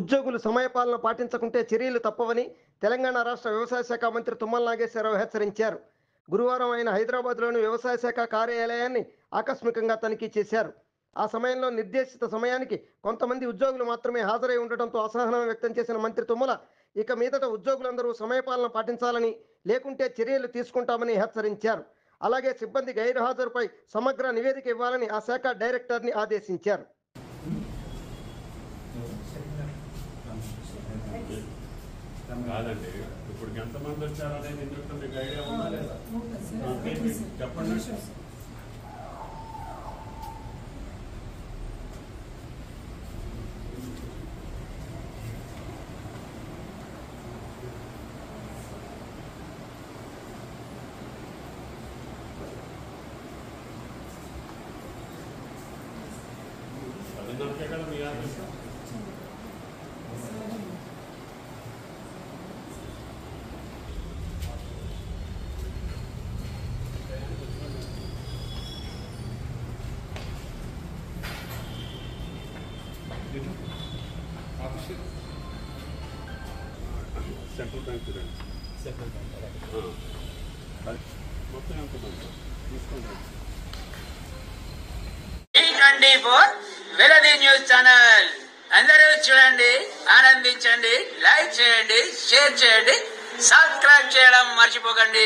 ఉద్యోగులు సమయపాలన పాటించకుంటే చర్యలు తప్పవని తెలంగాణ రాష్ట్ర వ్యవసాయ శాఖ మంత్రి తుమ్మల నాగేశ్వరరావు హెచ్చరించారు. గురువారం ఆయన హైదరాబాద్లోని వ్యవసాయ శాఖ కార్యాలయాన్ని ఆకస్మికంగా తనిఖీ చేశారు. ఆ సమయంలో నిర్దేశిత సమయానికి కొంతమంది ఉద్యోగులు మాత్రమే హాజరై ఉండటంతో అసహనం వ్యక్తం చేసిన మంత్రి తుమ్మల ఇక మీదట ఉద్యోగులందరూ సమయపాలన పాటించాలని, లేకుంటే చర్యలు తీసుకుంటామని హెచ్చరించారు. అలాగే సిబ్బంది గైర్హాజరుపై సమగ్ర నివేదిక ఇవ్వాలని ఆ శాఖ డైరెక్టర్ని ఆదేశించారు. కాదండి, ఇప్పుడు ఎంతమంది వచ్చారనేది ఇందులో మీకు ఐడియా ఉందా లేదా? చెప్పండి. అదే కదా మీ ఆదేశం. సెంట్రల్ బ్యాంక్ చూడండి. మొత్తం ఎంతమంది తీసుకోండి. వెలది న్యూస్ ఛానల్ అందరూ చూడండి, ఆనందించండి, లైక్ చేయండి, షేర్ చేయండి, సబ్స్క్రైబ్ చేయడం మర్చిపోకండి.